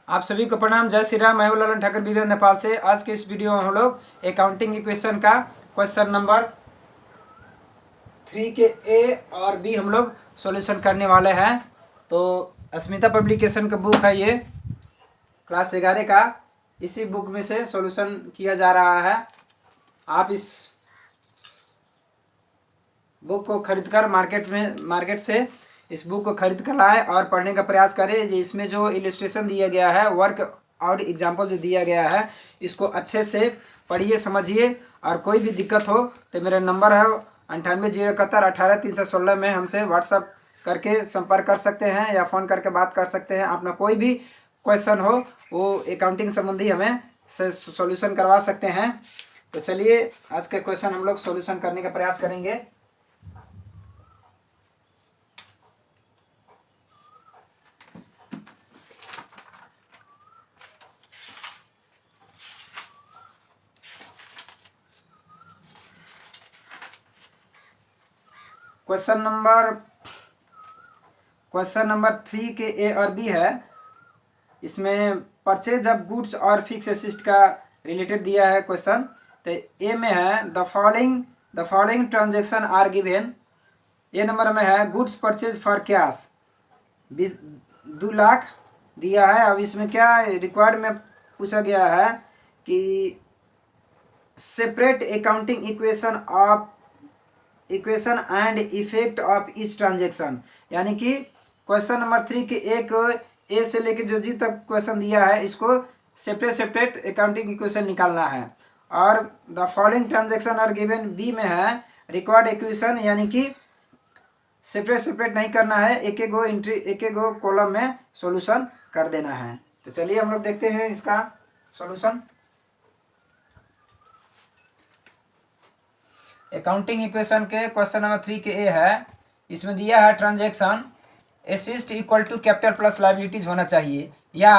आप सभी को प्रणाम। जय श्री राम। मैं हूं ललन ठाकुर बिहार नेपाल से। आज के इस वीडियो में हम लोग अकाउंटिंग इक्वेशन का क्वेश्चन नंबर 3 के ए और बी हम लोग सॉल्यूशन करने वाले हैं। तो अस्मिता पब्लिकेशन का बुक है ये, क्लास 11 का। इसी बुक में से सॉल्यूशन किया जा रहा है। आप इस बुक को खरीदकर मार्केट से इस बुक को खरीद कर लाएँ और पढ़ने का प्रयास करें। इसमें जो इलस्ट्रेशन दिया गया है, वर्क और एग्जाम्पल जो दिया गया है, इसको अच्छे से पढ़िए, समझिए। और कोई भी दिक्कत हो तो मेरा नंबर है 9801718316 में हमसे व्हाट्सअप करके संपर्क कर सकते हैं या फ़ोन करके बात कर सकते हैं। अपना कोई भी क्वेश्चन हो वो अकाउंटिंग संबंधी हमें से सॉल्यूशन करवा सकते हैं। तो चलिए आज के क्वेश्चन हम लोग सॉल्यूशन करने का प्रयास करेंगे। क्वेश्चन नंबर 3 के ए और बी है। इसमें परचेज ऑफ गुड्स और फिक्स एसेट का रिलेटेड दिया है क्वेश्चन। तो ए में है the following transaction are given. A number में है goods purchase for cash 2 lakh दिया है। अब इसमें क्या रिक्वायर्ड में पूछा गया है कि separate accounting equation and effect of इस ट्रांजेक्शन। यानी कि क्वेश्चन नंबर 3 के एक ए से लेके जो जी तक क्वेश्चन दिया है, इसको सेपरेट अकाउंटिंग इक्वेशन निकालना है। और the following transaction are given B में है रिक्वायर्ड इक्वेशन, यानी कि सेपरेट नहीं करना है, एक एक गो कॉलम में सॉल्यूशन कर देना है। तो चलिए हम लोग देखते हैं इसका सॉल्यूशन। अकाउंटिंग इक्वेशन के क्वेश्चन नंबर 3 के ए है। इसमें दिया है transaction assets equal to capital plus liabilities होना चाहिए या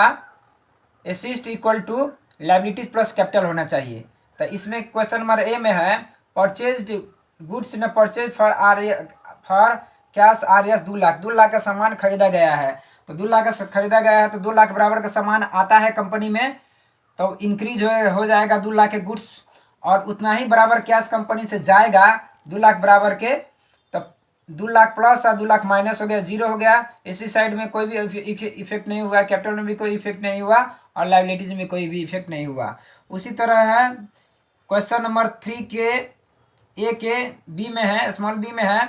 assets equal to liabilities plus capital होना चाहिए। तो इसमें क्वेश्चन नंबर ए में है परचेज्ड गुड्स ने purchase for cash R S 2 lakh. 2 lakh का सामान खरीदा गया है। तो 2 लाख का खरीदा गया है तो 2 लाख बराबर का सामान आता है कंपनी में, तो इंक्रीज हो जाएगा 2 लाख के गुड्स, और उतना ही बराबर कैश कंपनी से जाएगा 2 लाख बराबर के। तब 2 लाख प्लस और 2 लाख माइनस हो गया, 0 हो गया। इसी साइड में कोई भी इफेक्ट नहीं हुआ, कैपिटल में भी कोई इफेक्ट नहीं हुआ और लाइबिलिटीज में कोई भी इफेक्ट नहीं हुआ। उसी तरह है क्वेश्चन नंबर 3 के ए के बी में है, स्मॉल बी में है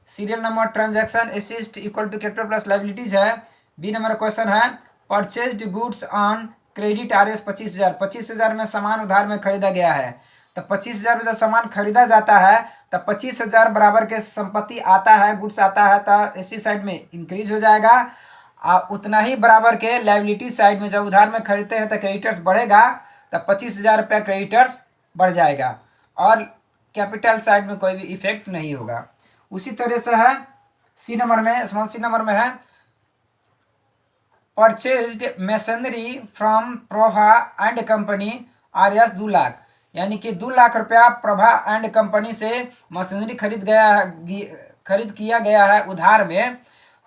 serial number transaction assets equal to capital plus liabilities है। बी नंबर क्वेश्चन है purchased goods on credit R S 25,000। 25,000 में सामान उधार में खरीदा गया है। तो 25,000 में जब सामान खरीदा जाता है तो 25,000 बराबर के संपत्ति आता है, गुड्स आता है, तो इसी साइड में इंक्रीज हो जाएगा। और उतना ही बराबर के लाइबिलिटी साइड में जब उधार में खरीदते हैं तो क्रेडिटर्स बढ़ेगा, तो 25,000 रुपया क्रेडिटर्स बढ़ जाएगा और कैपिटल साइड में कोई भी इफेक्ट नहीं होगा। उसी तरह से है सी नंबर में, स्मॉल सी नंबर में है purchased machinery from Prabha and company are S 2 lakh. यानी कि 2 लाख रुपया प्रभा एंड कंपनी से मशीनरी खरीद किया गया है उधार में।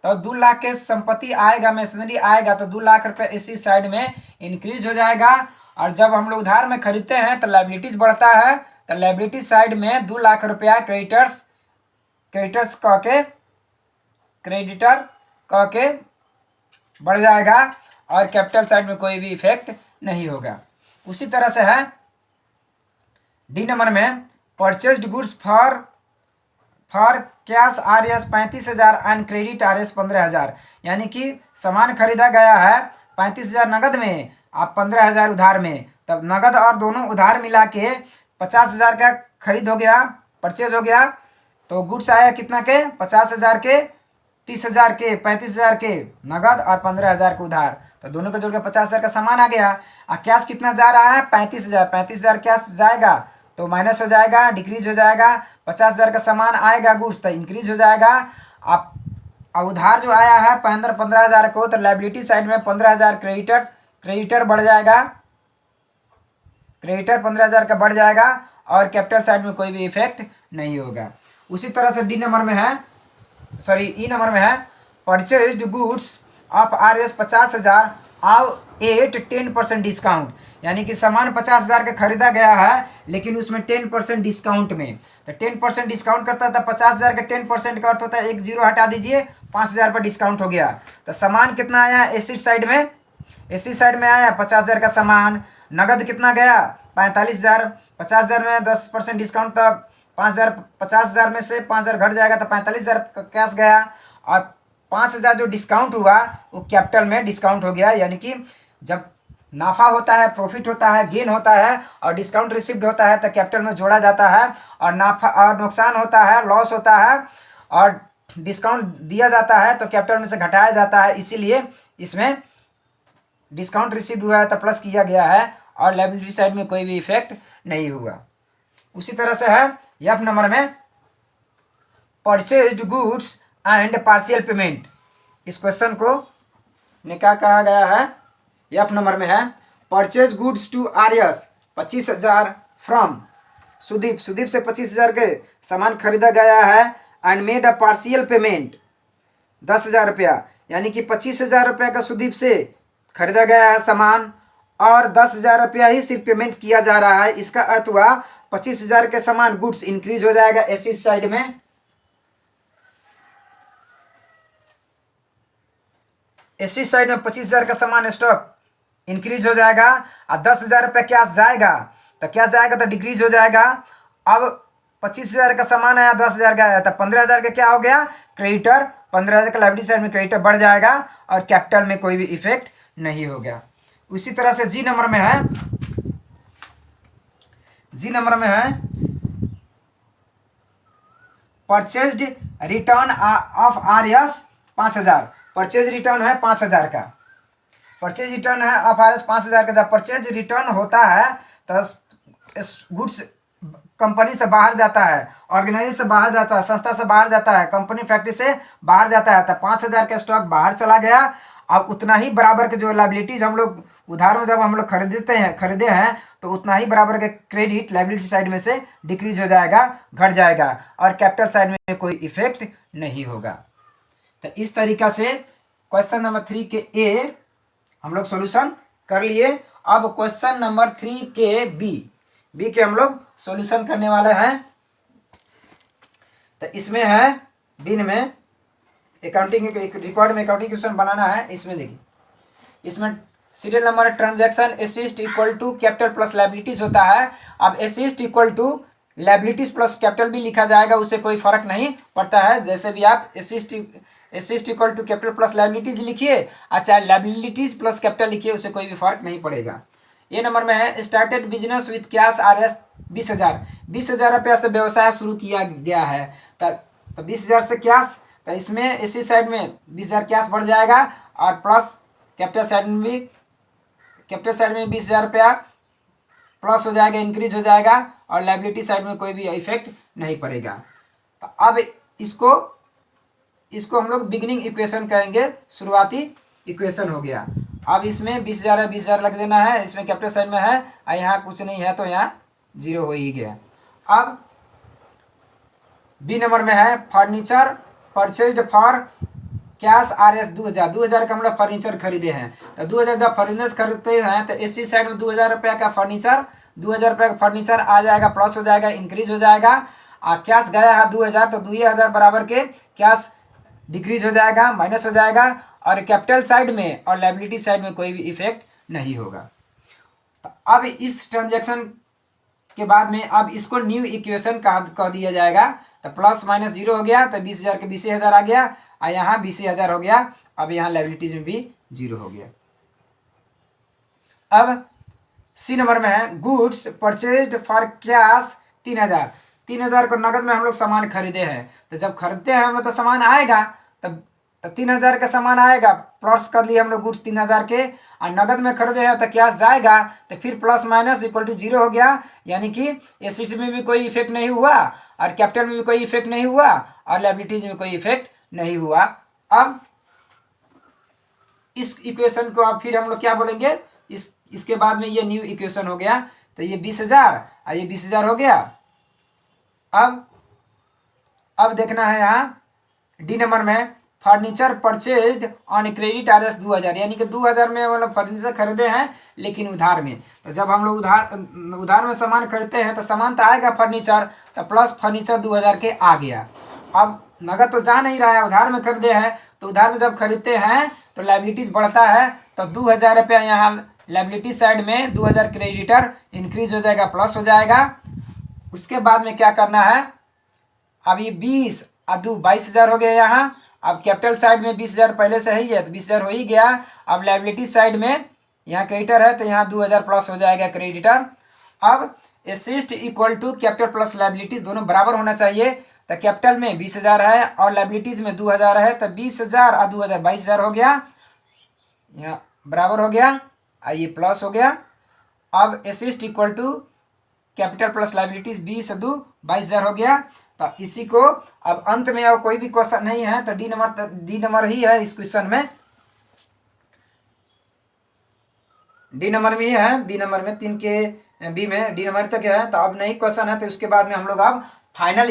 तो 2 लाख के संपत्ति आएगा, मशीनरी आएगा, तो 2 लाख रुपया इसी साइड में इंक्रीज हो जाएगा। और जब हम लोग उधार में खरीदते हैं तो लाइबिलिटीज बढ़ता है, तो लाइबिलिटी साइड में 2 लाख रुपया क्रेडिटर कह के बढ़ जाएगा और कैपिटल साइड में कोई भी इफेक्ट नहीं होगा। उसी तरह से है डी नंबर में purchased goods for cash R S 35,000 and credit R S 15,000। यानी कि सामान खरीदा गया है 35,000 नगद में, आप 15,000 उधार में। तब नगद और दोनों उधार मिला के 50,000 का खरीद हो गया, परचेज हो गया। तो गुड्स आया कितना के 50,000 के, 30,000 के, 35,000 के नगद और 15,000 के उधार। तो दोनों को जोड़कर 50,000 का सामान आ गया। और कैश कितना जा रहा है 35,000। 35,000 कैश जाएगा तो माइनस हो जाएगा, डिक्रीज हो जाएगा। 50,000 का सामान आएगा गुड्स तो इंक्रीज हो जाएगा। अब उधार जो आया है 15,000 को, तो लाइबिलिटी साइड में 15,000 क्रेडिटर बढ़ जाएगा, क्रेडिटर 15,000 का बढ़ जाएगा और कैपिटल साइड में कोई भी इफेक्ट नहीं होगा। उसी तरह से डी नंबर में है, ई नंबर में है purchased goods of R S 50,000 अब एट 10% डिस्काउंट, यानी कि सामान 50,000 का खरीदा गया है लेकिन उसमें 10% डिस्काउंट में, तो 10% डिस्काउंट करता था 50,000 का 10% का अर्थ होता है एक जीरो हटा दीजिए, 5,000 पर डिस्काउंट हो गया। तो सामान कितना आया एसिड साइड में, एसिड साइड में आया 50,000 का सामान, नगद कितना गया 45,000, 50,000 में 10% डिस्काउंट, तो 5,000, 50,000 में से 5,000 घट जाएगा तो 45,000 का कैश गया, और 5,000 जो डिस्काउंट हुआ वो कैपिटल में डिस्काउंट हो गया। यानी कि जब नाफा होता है, प्रॉफिट होता है, गेन होता है और डिस्काउंट रिसिव्ड होता है तो कैपिटल में जोड़ा जाता है, और नाफा और नुकसान होता है, लॉस होता है और डिस्काउंट दिया जाता है तो कैपिटल में से घटाया जाता है, इसीलिए इसमें डिस्काउंट रिसीव्ड हुआ है तो प्लस किया गया है और लायबिलिटी साइड में कोई भी इफेक्ट नहीं हुआ। उसी तरह से है एफ नंबर में purchased goods and partial payment. इस क्वेश्चन को ने क्या कहा गया है, एफ नंबर में है purchase goods to R S 25,000 from Sudeep, Sudeep से 25,000 के सामान खरीदा गया है, and made a partial payment 10,000 रुपया, यानी कि 25,000 रुपया का सुदीप से खरीदा गया है सामान और 10,000 रुपया ही सिर्फ पेमेंट किया जा रहा है। इसका अर्थ हुआ 25,000 के सामान गुड्स इंक्रीज हो जाएगा एसिड साइड में, एसिड साइड में 25,000 का सामान स्टॉक इंक्रीज हो जाएगा और 10,000 रुपया कैश जाएगा, तो क्या जाएगा तो डिक्रीज हो जाएगा। अब 25,000 का सामान आया, 10,000 का आया, तो 15,000 का क्या हो गया क्रेडिटर, 15,000 का लायबिलिटी साइड में क्रेडिटर बढ़ जाएगा और कैपिटल में कोई भी इफेक्ट नहीं हो गया। उसी तरह से जी नंबर में है, जी नंबर में है purchased return of RS 5,000, purchase return है 5,000 का, परचेज रिटर्न है ऑफ आरएस 5,000 का। जब परचेज रिटर्न होता है तो गुड्स कंपनी से बाहर जाता है, ऑर्गेनाइजेशन से बाहर जाता है, संस्था से बाहर जाता है, कंपनी फैक्ट्री से बाहर जाता है, तो 5,000 का स्टॉक बाहर चला गया। अब उतना ही बराबर के जो लायबिलिटीज हम लोग उधार में जब हम लोग खरीदे हैं तो उतना ही बराबर के क्रेडिट लायबिलिटी साइड में से डिक्रीज हो जाएगा, घट जाएगा, और कैपिटल साइड में कोई इफेक्ट नहीं होगा। तो इस तरीका से क्वेश्चन नंबर 3 के ए हम लोग सॉल्यूशन कर लिए। अब क्वेश्चन नंबर 3 के बी के हम लोग सॉल्यूशन करने वाले हैं। तो इसमें है बी में अकाउंटिंग, एक रिकॉर्ड में अकाउंटिंग क्वेश्चन बनाना है। इसमें देखिए, इसमें serial number transaction assets equal to capital plus liabilities होता है। अब assets equal to liabilities plus capital भी लिखा जाएगा, उससे कोई फर्क नहीं पड़ता है। जैसे भी आप assets equal to capital plus liabilities लिखिए, अच्छा लायबिलिटीज प्लस कैपिटल लिखिए, उससे कोई भी फर्क नहीं पड़ेगा। ये नंबर में है started business with cash RS 20,000 रुपया से व्यवसाय शुरू किया गया है। तो 20,000 से कैश, तो इसमें इसी साइड में 20,000 कैश बढ़ जाएगा और प्लस कैपिटल साइड में भी 20,000 रुपया प्लस हो जाएगा, इंक्रीज हो जाएगा, और लायबिलिटी साइड में कोई भी इफेक्ट नहीं पड़ेगा। तो अब इसको हम लोग बिगिनिंग इक्वेशन कहेंगे, शुरुआती इक्वेशन हो गया। अब इसमें 20,000 है, 20,000 लग देना है, इसमें कैपिटल साइड में है और यहाँ कुछ नहीं है तो यहाँ जीरो हो ही गया। अब बी नंबर में है furniture purchased for cash RS 2,000 का हम लोग फर्नीचर खरीदे हैं। तो 2,000 जब फर्नीचर खरीदते हैं तो इसी साइड में 2,000 रुपया का फर्नीचर, 2,000 रुपया का फर्नीचर आ जाएगा, प्लस हो जाएगा, इंक्रीज हो जाएगा। और कैश गया है 2,000, तो 2,000 बराबर के कैश डिक्रीज हो जाएगा, माइनस हो जाएगा, और कैपिटल साइड में और लायबिलिटी साइड में कोई भी इफेक्ट नहीं होगा। तो अब इस ट्रांजैक्शन के बाद में अब इसको न्यू इक्वेशन कह दिया जाएगा। तो प्लस माइनस जीरो हो गया, तो 20,000 के 20,000 आ गया और यहाँ 20,000 हो गया। अब यहाँ लायबिलिटीज में भी जीरो हो गया। अब सी नंबर में है गुड्स परचेज्ड फॉर कैश 3,000 को नगद में हम लोग सामान खरीदे हैं। तो जब खरीदते हैं हम लोग तो सामान आएगा, तब 3,000 का सामान आएगा, प्लस कर लिए हम लोग गुड्स 3,000 के, और नगद में खरीदे हैं तो कैश जाएगा, तो फिर plus minus equal to zero हो गया। यानी कि एसेट्स में भी कोई इफेक्ट नहीं हुआ और कैपिटल में भी कोई इफेक्ट नहीं हुआ और लायबिलिटीज में कोई इफेक्ट नहीं हुआ। अब इस इक्वेशन को अब फिर हम लोग क्या बोलेंगे, इसके बाद में ये न्यू इक्वेशन हो गया। तो ये 20,000 और ये 20,000 हो गया। अब देखना है यहाँ डी नंबर में furniture purchased on credit RS 2000, यानी कि 2000 में मतलब फर्नीचर खरीदे हैं लेकिन उधार में। तो जब हम लोग उधार में सामान खरीदते हैं तो सामान तो आएगा फर्नीचर, तो प्लस फर्नीचर 2000 के आ गया। अब नगद तो जा नहीं रहा है, उधार में खरीदे हैं, तो उधार में जब खरीदते हैं तो लाइबिलिटीज बढ़ता है, तो 2000 रुपया यहाँ लाइबिलिटी साइड में 2000 क्रेडिटर इंक्रीज हो जाएगा, प्लस हो जाएगा। उसके बाद में क्या करना है, अब ये 20 अदू 22,000 हो गया यहाँ। अब कैपिटल साइड में 20,000 पहले से ही है तो 20,000 हो ही गया। अब लाइबिलिटी साइड में यहाँ क्रेडिटर है तो यहाँ 2000 प्लस हो जाएगा क्रेडिटर। अब assets equal to capital plus liabilities दोनों बराबर होना चाहिए। तो कैपिटल में 20,000 है और लाइबिलिटीज में 2000 है, तो 20,000 और 2000 22,000 हो गया, यहाँ बराबर हो गया, ये प्लस हो गया। अब assets equal to capital plus liabilities 20 दू 22,000 हो गया। तो इसी को अब अंत में और कोई भी क्वेश्चन नहीं है तो डी नंबर ही है इस क्वेश्चन में, डी नंबर में ही है, बी नंबर में 3 के बी में डी नंबर तक है। तो अब नहीं क्वेश्चन है तो उसके बाद में हम लोग अब फाइनल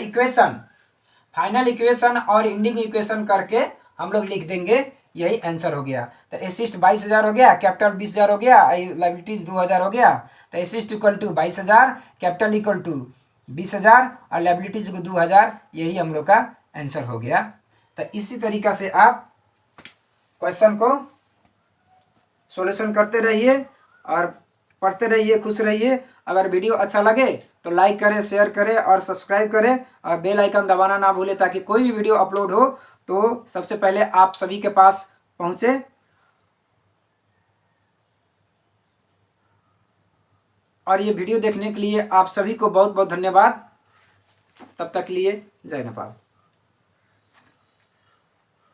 इक्वेशन और इंडिंग इक्वेशन करके हम लोग लिख देंगे, यही आंसर हो गया। तो एसिस्ट 22,000 हो गया, कैपिटल 20,000 हो गया, लाइबिलिटीज 2000 हो गया। तो assets equal to 22,000, capital equal to 20,000 और लाइबिलिटीज को 2000, यही हम लोग का आंसर हो गया। तो इसी तरीका से आप क्वेश्चन को सॉल्यूशन करते रहिए और पढ़ते रहिए, खुश रहिए। अगर वीडियो अच्छा लगे तो लाइक करें, शेयर करें और सब्सक्राइब करें और बेल आइकन दबाना ना भूलें, ताकि कोई भी वीडियो अपलोड हो तो सबसे पहले आप सभी के पास पहुंचे। और ये वीडियो देखने के लिए आप सभी को बहुत बहुत धन्यवाद। तब तक के लिए जय नेपाल।